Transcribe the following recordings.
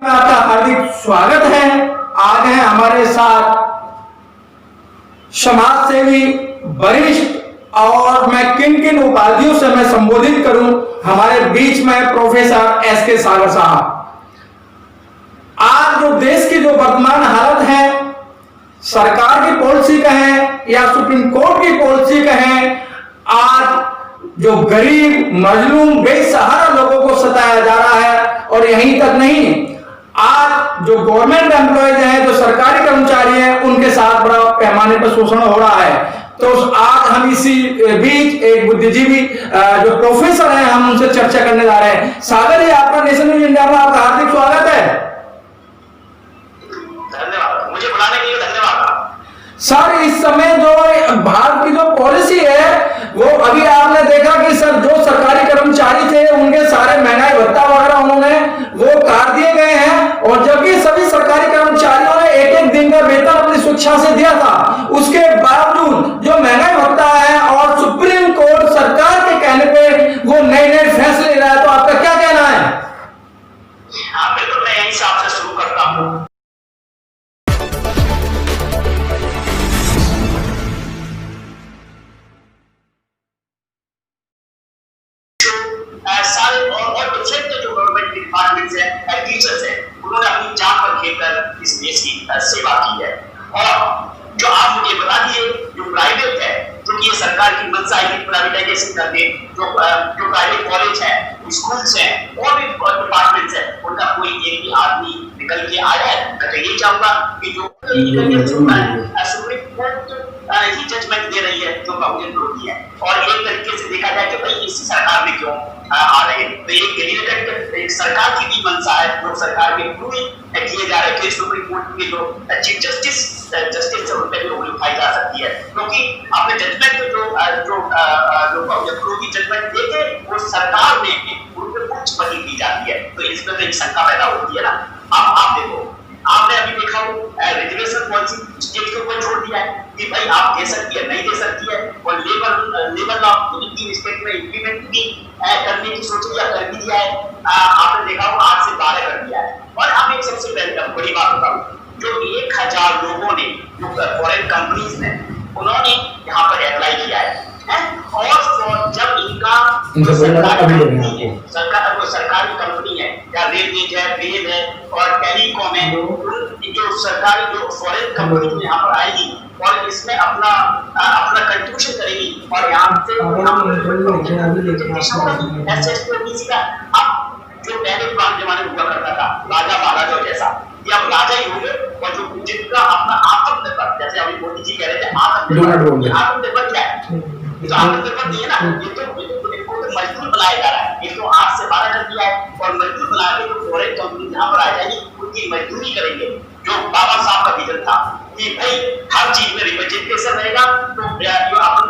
आपका हार्दिक स्वागत है। आज हैं हमारे साथ समाज सेवी वरिष्ठ, और मैं किन किन उपाधियों से मैं संबोधित करूं, हमारे बीच में प्रोफेसर एसके सागर साहब। आज जो देश की जो वर्तमान हालत है, सरकार की पॉलिसी कहें या सुप्रीम कोर्ट की पॉलिसी कहें, आज जो गरीब मजलूम बेसहारा लोगों को सताया जा रहा है। और यहीं तक नहीं, आज जो गवर्नमेंट एम्प्लॉयज हैं, जो सरकारी कर्मचारी हैं, उनके साथ बड़ा पैमाने पर शोषण हो रहा है। तो आज हम इसी बीच एक बुद्धिजीवी जो प्रोफेसर हैं, हम उनसे चर्चा करने जा रहे हैं। सागर जी, आपका नेशन न्यूज इंडिया में आपका हार्दिक स्वागत है। धन्यवाद, मुझे बुलाने के लिए धन्यवाद। सर, इस समय जो भारत की जो पॉलिसी है, वो अभी आपने देखा कि सर जो सरकारी कर्मचारी थे उनके सारे महंगाई भत्ता वगैरह उन्होंने वो काट दिए गए हैं। और जबकि सभी सरकारी कर्मचारियों ने एक एक दिन का वेतन अपनी स्वेच्छा से दिया था, उसके बावजूद जो महंगाई भत्ता है और सुप्रीम कोर्ट सरकार के कहने पे वो नए नए फैसले ले रहा है, तो आपका क्या कहना है? हाँ बिल्कुल, मैं यहीं से आपसे शुरू करता हूँ। सारे और डिफरेंट जो गवर्नमेंट डिपार्टमेंट्स हैं, टीचर्स हैं, उन्होंने अपनी जान पर खेलकर इस देश की सेवा की है। और जो आप मुझे बता दिए, जो प्राइवेट है, क्योंकि ये सरकार की मंशा है कि प्राइवेटाइजेशन करके जो प्राइवेट कॉलेज है, स्कूल्स हैं और भी डिपार्टमेंट्स हैं, उनका कोई एक भी आदमी निकल के आया है। मैं यही चाहूंगा कि जो सुप्रीम कोर्ट ही जजमेंट दे रही है, जो बहुजन विरोधी है, और एक तरीके से देखा जाए कि भाई इसी सरकार में क्यों आ रहे हैं। तो एक सरकार की भी मंशा है, जो सरकार के थ्रू किए जा रहे हैं। सुप्रीम कोर्ट के जो चीफ जस्टिस से उन पर भी उंगली उठाई जा सकती है, क्योंकि आपने जजमेंट जो बहुजन विरोधी जजमेंट देते, वो सरकार में उन पर कुछ बदली दी जाती है। तो इस पर एक शंका पैदा होती है ना। अब आप देखो, आपने अभी देखा हो रिजर्वेशन पॉलिसी स्टेट के ऊपर छोड़ दिया है कि भाई आप दे सकती है, नहीं दे सकती है। और लेबर लॉ तीन स्टेट में इंप्लीमेंट भी करने की सोच लिया, कर भी दिया है। आपने देखा हो 8 से 12 कर दिया है। और अब एक सबसे बड़ी बात बताऊं, जो 1000 लोगों ने, जो फॉरेन कंपनीज ने, उन्होंने यहाँ पर अप्लाई किया है। और जब इनका सरकारी कंपनी है, या रेलवे है, रेल है और टेलीकॉम है, जो सरकारी जो फॉरेन कंपनी यहाँ पर आएगी और इसमें अपना कंट्रीब्यूशन करेगी, और यहाँ से अब जो पहले पुराने जमाने में हुआ करता था, राजा महाराजा जैसा, ये अब राजा ही होंगे। और जो जिनका अपना आत्मनिर्भर, जैसे अभी मोदी जी कह रहे थे आत्मनिर्भर क्या है, तो आत्मनिर्भर नहीं है ना, ये तो मजदूर बनाया जा रहा है। ये तो 8 से 12 कर दिया है, और मजदूर बना के जो फॉरेन कंपनी यहाँ पर आ जाएगी, उनकी मजदूरी करेंगे। जो बाबा साहब का विजन था कि भाई हर चीज में रिप्रेजेंटेशन रहेगा, तो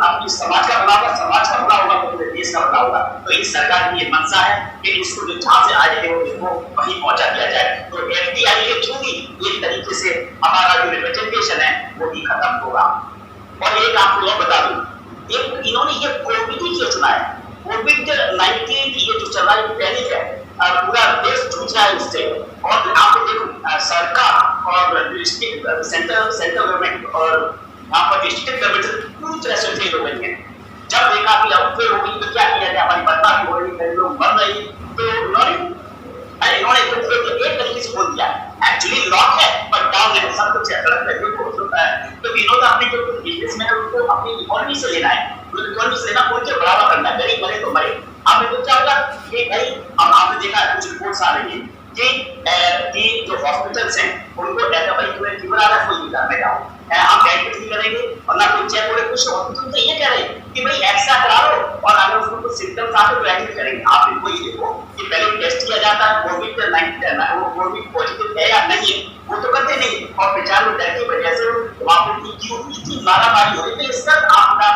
अपनी समाज का भला होगा, समाज का भला होगा, तो देश का भला होगा। तो इस सरकार की ये मंशा है कि इसको जो जहाँ से आए थे उसको वहीं पहुंचा दिया जाए। तो एफडीआई के थ्रू ही एक तरीके से हमारा जो रिप्रेजेंटेशन है वो भी खत्म होगा। और एक आपको और बता दूं, एक इन्होंने ये कोविड ही क्यों चुना है? कोविड-19 ये जो चल रहा है पैनिक है, पूरा देश जूझ रहा है उससे। और आप देखो सरकार और सेंट्रल गवर्नमेंट और यहाँ पर स्टेट गवर्नमेंट पूरी तरह से फेल हो गई है। जब देखा कि अब फेल हो गई तो क्या किया जाए, हमारी बदनामी हो रही है, लोग मर रहे हैं, तो इन्होंने एक तरीके से बोल दिया एक्चुअली लॉक है पर डाउन है, सब कुछ गलत है, बिल्कुल होता है। तो विनोद अपने जो बिजनेसमैन है उनको अपनी इकोनॉमी से लेना है, इकोनॉमी से लेना, उनके बढ़ावा करना है, गरीब मरे तो मरे। आपने तो क्या होगा कि भाई अब आपने देखा कुछ रिपोर्ट्स आ रही है कि जो हॉस्पिटल्स हैं उनको ऐसा भाई तुम्हें फीवर आ रहा है, कोई घर में जाओ, आप एडमिट नहीं करेंगे और ना कोई चेक हो रहे, कुछ हॉस्पिटल तो ये कह रहे हैं कि भाई एक्सरा करा लो, और अगर उसको कुछ सिम्टम्स आते तो एडमिट करेंगे। आप वही देखो कि पहले टेस्ट किया जाता है कोविड-19 वो कोविड पॉजिटिव है या नहीं है, वो तो करते नहीं, और बेचारे लोग डर की वजह से वहां पर इतनी मारामारी हो रही है। इसका आपका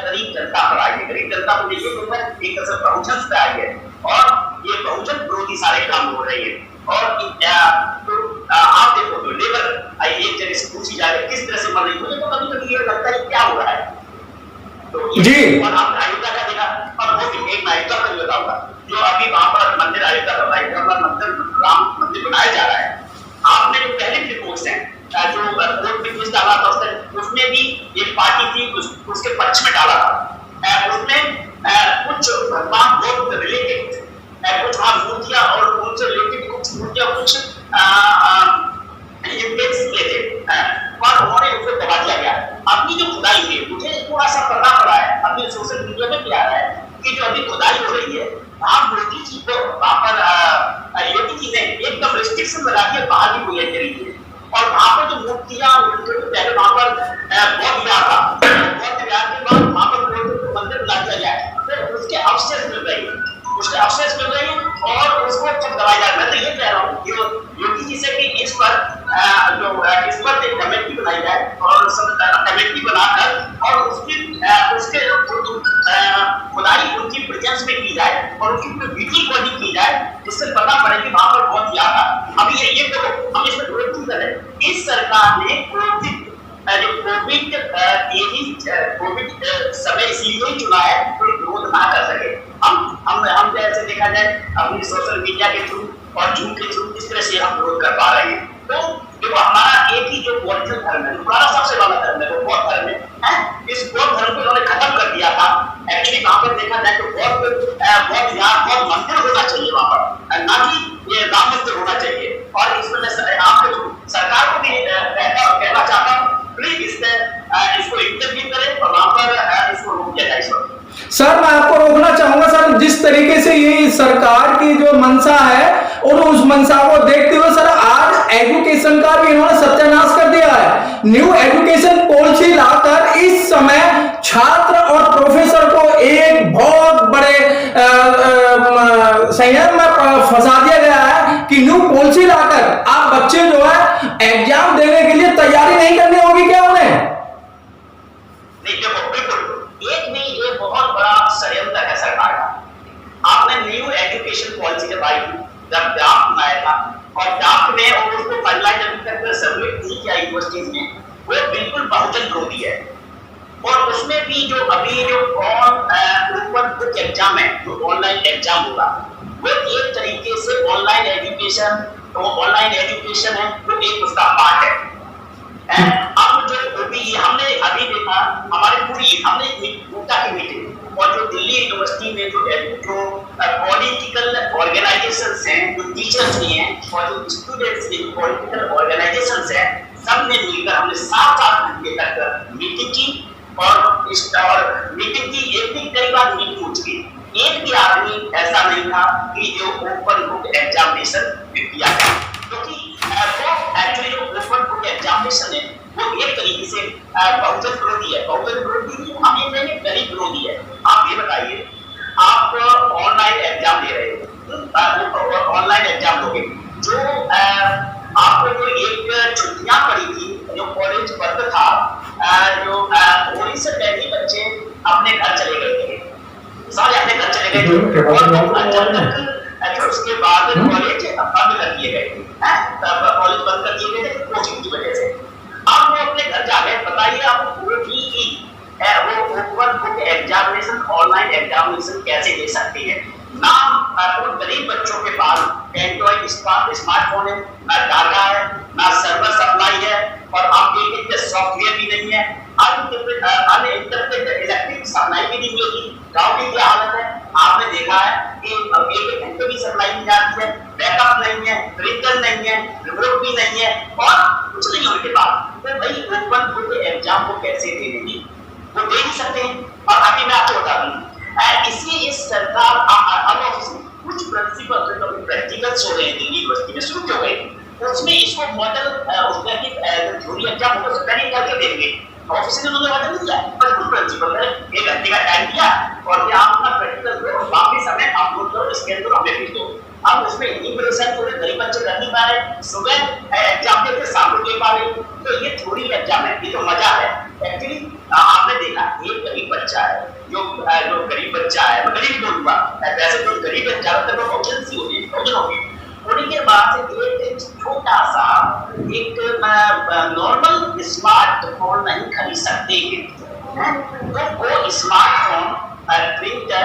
गरीब जनता पर आई है, गरीब जनता को देखिए तो एक तरह से बहुजन पे आई है, और ये बहुजन विरोधी सारे काम हो रहे हैं। और आप देखो तो लेबर एक जगह से पूछी जा रही है किस तरह से मर रही है, मुझे तो कभी-कभी ये लगता है क्या हो रहा है। तो जी, और आपने अयोध्या का देखा, और वो भी एक अयोध्या का बताऊंगा, जो अभी वहां पर मंदिर अयोध्या का मंदिर राम मंदिर बनाया जा रहा है, पक्ष में डाला था। उसमें कुछ भगवान बुद्ध रिलेटेड कुछ वहां मूर्तियां और उनसे रिलेटेड कुछ मूर्तियां कुछ इमेज लेते और उन्होंने उसको दबा दिया गया। अभी जो खुदाई हुई है मुझे थोड़ा सा पता पड़ा है, अभी सोशल मीडिया में भी आ रहा है कि जो अभी खुदाई हो रही है वहां मोदी जी को वहां पर योगी जी ने एकदम रिस्ट्रिक्शन लगा के बाहर भी कोई एंट्री नहीं है और वहां पर जो मूर्तियां पहले वहां पर बौद्ध विहार था, बौद्ध विहार के बाद वहां पर मंदिर बना दिया गया है, फिर उसके अवशेष मिल रहे हैं, उसके अवशेष मिल रहे हैं और उसको जब दबाया जा रहा है। मैं तो ये कह रहा हूँ कि योगी जी से कि इस पर एक कमेटी बनाई जाए और कमेटी बनाकर और उसके खुदाई उनकी प्रेजेंस में की जाए और उनकी पूरी वीडियो रिकॉर्डिंग की जाए जिससे पता पड़े कि वहां पर बहुत याद था। अभी ये देखो हम इसमें विरोध क्यों करें, इस सरकार ने कोविड समय इसलिए चुना है कोई विरोध ना कर सके। हम जैसे देखा जाए अपनी सोशल मीडिया के थ्रू और जूम के थ्रू इस तरह से हम विरोध कर पा रहे हैं। तो देखो हमारा एक ही जो ओरिजिनल धर्म है, हमारा सबसे बड़ा धर्म है वो बौद्ध धर्म है। इस बौद्ध धर्म को उन्होंने खत्म कर दिया था। एक्चुअली वहां पर देखा जाए तो बौद्ध मंदिर होना चाहिए वहां पर, ना कि ये राम मंदिर होना चाहिए। और इसमें मैं आपको सरकार को भी कहना चाहता हूँ प्लीज इसको इंटरव्यू करें और वहां पर इसको रोक दिया जाए। सर मैं आपको रोकना चाहूंगा सर, जिस तरीके से ये सरकार की जो मंशा है और उस मंशा को देखते हुए सर आज एजुकेशन का भी इन्होंने सत्यानाश कर दिया है। न्यू एजुकेशन पॉलिसी लाकर इस समय छात्र और प्रोफेसर को एक बहुत बड़े संयम में फंसा दिया गया है कि न्यू पॉलिसी लाकर आप बच्चे जो है एग्जाम देने के लिए तैयारी नहीं करनी होगी क्या उन्हें? एक नहीं, ये बहुत बड़ा षड्यंत्र है सरकार का। आपने न्यू एजुकेशन पॉलिसी जब आई जब ड्राफ्ट बनाया था और ड्राफ्ट में और उसको फाइनलाइज अभी तक सबमिट नहीं किया यूनिवर्सिटीज ने, वो बिल्कुल बहुजन विरोधी है। और उसमें भी जो अभी जो ओपन बुक एग्जाम है, जो ऑनलाइन एग्जाम होगा, वो एक तरीके से ऑनलाइन एजुकेशन है, वो एक उसका पार्ट है। अब जो हमने अभी देखा हमारे पूरी हमने कोटा की मीटिंग और जो दिल्ली यूनिवर्सिटी में जो पॉलिटिकल ऑर्गेनाइजेशंस हैं, जो टीचर्स भी हैं और जो स्टूडेंट्स के पॉलिटिकल ऑर्गेनाइजेशंस हैं, सब ने मिलकर हमने 7-8 घंटे तक मीटिंग की और मीटिंग की एक भी कई बार मीटिंग हो चुकी। एक भी आदमी ऐसा नहीं था कि जो ओपन बुक एग्जामिनेशन किया गया, क्योंकि वो एक्चुअली जो ओपन बुक एग्जामिनेशन है वो एक तरीके से बहुजन विरोधी है। बहुजन विरोधी हम ये कहेंगे गरीब विरोधी है। आप ये बताइए, आप ऑनलाइन एग्जाम दे रहे हो, ऑनलाइन एग्जाम दोगे, जो आपको जो एक छुट्टियां पड़ी थी, जो कॉलेज बंद था, जो होली से पहले बच्चे अपने घर चले गए थे, सारे अपने घर चले गए थे और जब तक उसके बाद कॉलेज बंद कर दिए गए, कॉलेज बंद कर दिए गए थे कोचिंग की वजह से। आप वो अपने घर जा गए, बताइए आप वो open book examination online examination कैसे दे सकती है? ना वो गरीब बच्चों के पास एंड्रॉइड स्मार्टफोन है, ना डाटा है, ना सर्वर सप्लाई है और आप देखेंगे सॉफ्टवेयर भी नहीं है। अनइंटरप्टेड इलेक्ट्रिक सप्लाई भी नहीं मिलेगी। गाँव की क्या हालत है आपने देखा है कि एक घंटे भी सप्लाई नहीं जाती है, बैकअप नहीं है, प्रिंटर नहीं है, रिमोट भी नहीं है और कुछ नहीं उनके पास। तो भाई ओपन बुक एग्जाम को कैसे दे देंगे? वो दे नहीं सकते हैं। और अभी मैं आपको बता दूं, इसलिए ये सरकार कुछ प्रिंसिपल प्रैक्टिकल्स हो रहे हैं दिल्ली यूनिवर्सिटी में शुरू हो गए, उसमें इसको मॉडल थ्योरी एग्जाम होगा उससे पहले करके देंगे। ऑफिस ने उन्होंने मॉडल दिया पर कुछ प्रिंसिपल ने 1 घंटे का टाइम दिया और फिर आप अपना प्रैक्टिकल करो, बाकी समय आप लोग करो, स्कैन करो, हमें भेज दो। अब उसमें इतनी परेशानी हो रही, गरीब बच्चे कर नहीं पा रहे, सुबह एग्जाम देते शाम को दे पा रहे, तो ये थ्योरी एग्जाम है, ये तो मजा है। एक्चुअली आपने देखा एक गरीब बच्चा है, जो गरीब बच्चा है, मैं गरीब बोलूंगा, वैसे तो गरीब है ज्यादातर लोग ऑप्शंस ही होंगे, होने के बाद एक छोटा सा एक नॉर्मल स्मार्टफोन नहीं खरीद सकते, तो वो स्मार्टफोन प्रिंटर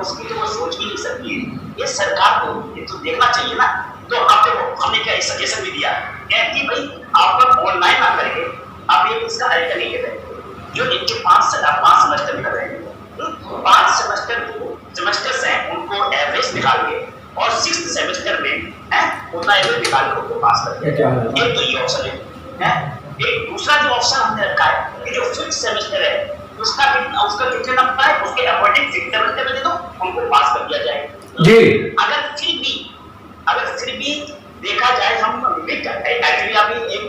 उसकी तो वो सोच भी नहीं सकती है। ये सरकार को ये तो देखना चाहिए ना। तो आपको हमने क्या सजेशन भी दिया कि भाई आप ऑनलाइन ना करके आप ये इसका हल नहीं कर रहे, जो इनके 5 सेमेस्टर निकल रहे हैं, 5 सेमेस्टर्स हैं, उनको एवरेज निकाल के और 6th सेमेस्टर में उतना एवरेज निकाल के उनको पास कर दिया। एक तो ये ऑप्शन है। एक दूसरा जो ऑप्शन हमने रखा है कि जो 5th सेमेस्टर है उसका कितने नंबर है उसके अकॉर्डिंग 6th सेमेस्टर में दे दो, उनको पास कर दिया जाए जी। अगर फिर भी देखा जाए हम एक्चुअली अभी एक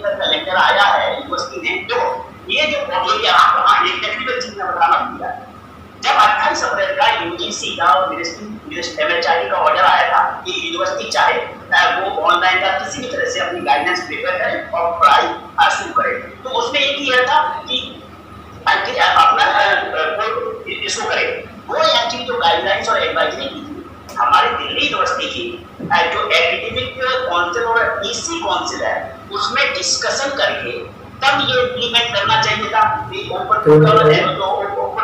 कैलेंडर आया है यूनिवर्सिटी ने, जो ये जो एक टेक्निकल चीज में बताना भूल गया, जब 28 अप्रैल का यूजीसी का और मिनिस्ट्री एमएचआरडी का ऑर्डर आया था कि यूनिवर्सिटी चाहे वो ऑनलाइन या किसी भी तरह से अपनी गाइडेंस प्रिपेयर करे और पढ़ाई शुरू करे, तो उसमें एक ही था कि अपना इसको करे। वो एक्चुअली जो गाइडलाइंस और एडवाइजरी की थी हमारी दिल्ली यूनिवर्सिटी की जो एकेडमिक काउंसिल और ईसी काउंसिल है, उसमें डिस्कशन करके तब ये इम्प्लीमेंट करना चाहिए था कि ओपन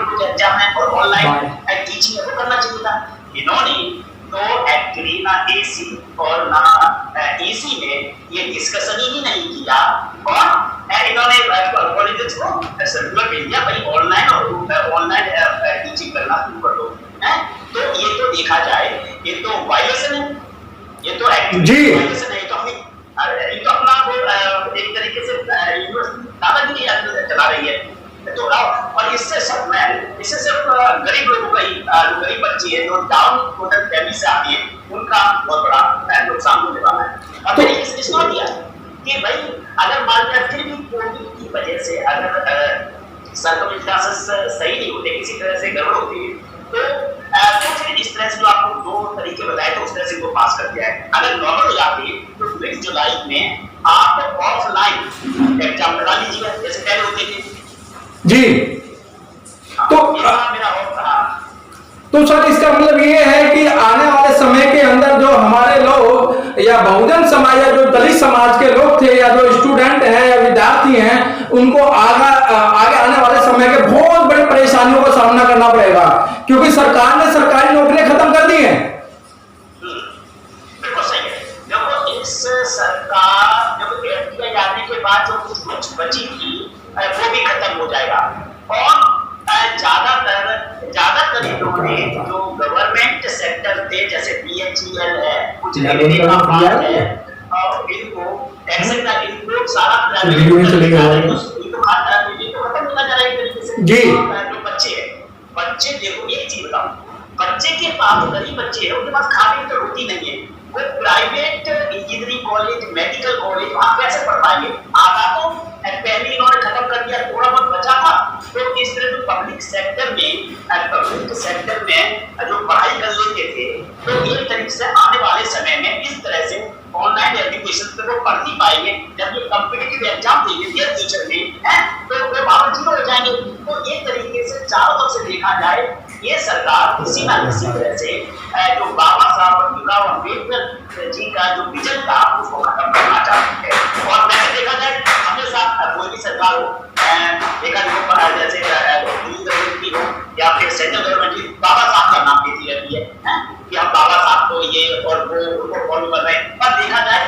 बुक एग्जाम है और ऑनलाइन टीचिंग है वो करना चाहिए था। इन्होंने तो एक्चुअली ना एसी और ना ईसी में ये डिस्कशन ही नहीं किया और इन्होंने कॉलेजेस को सर्कुलर भेज दिया भाई ऑनलाइन टीचिंग करना शुरू कर दो। तो ये तो देखा जाए ये तो वायलेशन है, ये तो एक्चुअली वायलेशन है, ये तो अपना वो एक तरीके से दादागिरी चला रही है। तो और इससे सिर्फ गरीब लोगों का ही गरीब बच्चे हैं जो डाउन टोटल फैमिली से आती है उनका बहुत बड़ा नुकसान होने वाला है। और मैंने इस नोट दिया कि भाई अगर मान लिया फिर भी कोविड की वजह से अगर सर्कम क्लासेस सही नहीं होते, किसी तरह से गड़बड़ होती है, तो फिर इस तरह से जो आपको 2 तरीके बताए तो उस तरह से इनको पास कर दिया है। अगर नॉर्मल हो जाती है तो 5 जुलाई में आप ऑफलाइन एग्जाम करा लीजिएगा जैसे पहले होते थे जी। तो सर इसका मतलब ये है कि आने वाले समय के अंदर जो हमारे लोग या बहुजन समाज या जो दलित समाज के लोग थे या जो स्टूडेंट हैं या विद्यार्थी हैं उनको आगे आने वाले समय के बहुत बड़ी परेशानियों का सामना करना पड़ेगा, क्योंकि सरकार ने सरकारी नौकरियां खत्म कर दी हैं। इस सरकार जब एफडीआई आने के बाद जो कुछ बची थी वो भी खत्म हो जाएगा और ज्यादातर इन्होंने जो गवर्नमेंट सेक्टर थे जैसे बीएचईएल है, कुछ रेलवे का पार्ट है और इनको सारा इनको खत्म होना जा रहा है एक तरीके से जी। जो बच्चे देखो एक चीज बताओ, बच्चे के पास गरीब बच्चे हैं उनके पास खाने की तो रोटी नहीं है, वो private engineering college medical college वहां कैसे पढ़ पाएंगे? आधा तो पहले इन्होंने खत्म कर दिया, थोड़ा बहुत बचा था तो इस तरह जो पब्लिक सेक्टर में जो पढ़ाई कर लेते थे तो एक तरीके से आने वाले समय में इस तरह से ऑनलाइन एजुकेशन पे वो पढ़ नहीं पाएंगे। जब ये कॉम्पिटिटिव एग्जाम देंगे नियर फ्यूचर में तो वो वहां जीरो हो जाएंगे। तो एक तरीके से चारों तरफ से देखा जाए ये सरकार किसी ना किसी तरह से जो बाबा साहब भीमराव अम्बेडकर जी का जो विजन था उसको खत्म करना चाहती है। और वैसे देखा जाए हमेशा कोई भी सरकार हो देखा जैसे दिल्ली गवर्नमेंट की हो या फिर सेंट्रल गवर्नमेंट की, बाबा साहब का नाम देती रहती है कि हम बाबा साहब को ये और वो उनको फॉलो कर रहे हैं, पर देखा जाए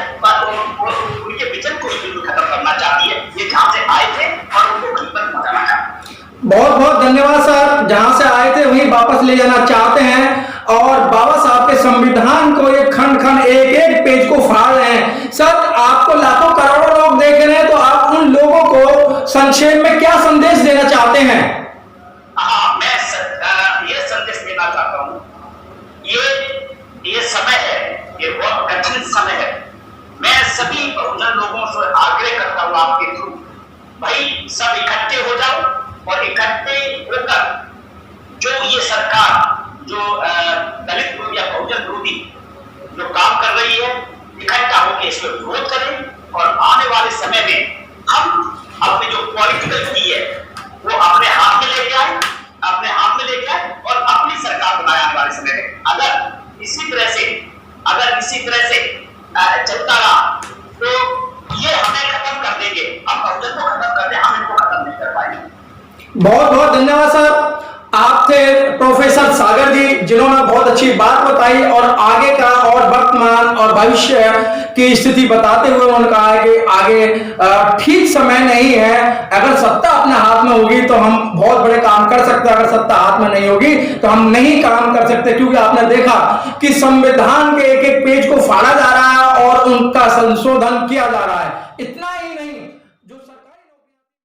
उनके विजन को बिल्कुल खत्म करना चाहती है। ये जहाँ से आए थे और उनको वहीं पर पहुंचाना चाहती है। बहुत बहुत धन्यवाद सर, जहां से आए थे वहीं वापस ले जाना चाहते हैं और बाबा साहब के संविधान को ये खंड खंड एक एक पेज को फाड़ रहे हैं। सर आपको लाखों करोड़ों लोग देख रहे हैं तो आप उन लोगों को संक्षेप में क्या संदेश देना चाहते हैं? मैं ये संदेश देना चाहता हूँ, ये समय है, ये बहुत कठिन समय है। मैं सभी बहुजन लोगों से आग्रह करता हूँ आपके थ्रू, भाई सब इकट्ठे हो जाओ और इकट्ठे होकर जो ये सरकार जो दलित विरोधी या बहुजन विरोधी जो काम कर रही है इकट्ठा होकर इसको विरोध करें और आने वाले समय में हम अपने जो पॉलिटिकल की है वो अपने हाथ में लेके आए और अपनी सरकार बनाए आने वाले समय में। अगर इसी तरह से चलता रहा तो ये हमें खत्म कर देंगे, हम बहुजन को खत्म कर दें, हम इनको खत्म नहीं कर पाएंगे। बहुत बहुत धन्यवाद सर, आप थे प्रोफेसर प्रोफेसर सागर जी, जिन्होंने बहुत अच्छी बात बताई और आगे का और वर्तमान और भविष्य की स्थिति बताते हुए उन्होंने कहा है कि आगे ठीक समय नहीं है। अगर सत्ता अपने हाथ में होगी तो हम बहुत बड़े काम कर सकते हैं, अगर सत्ता हाथ में नहीं होगी तो हम नहीं काम कर सकते। क्योंकि आपने देखा कि संविधान के एक एक पेज को फाड़ा जा रहा है और उनका संशोधन किया जा रहा है।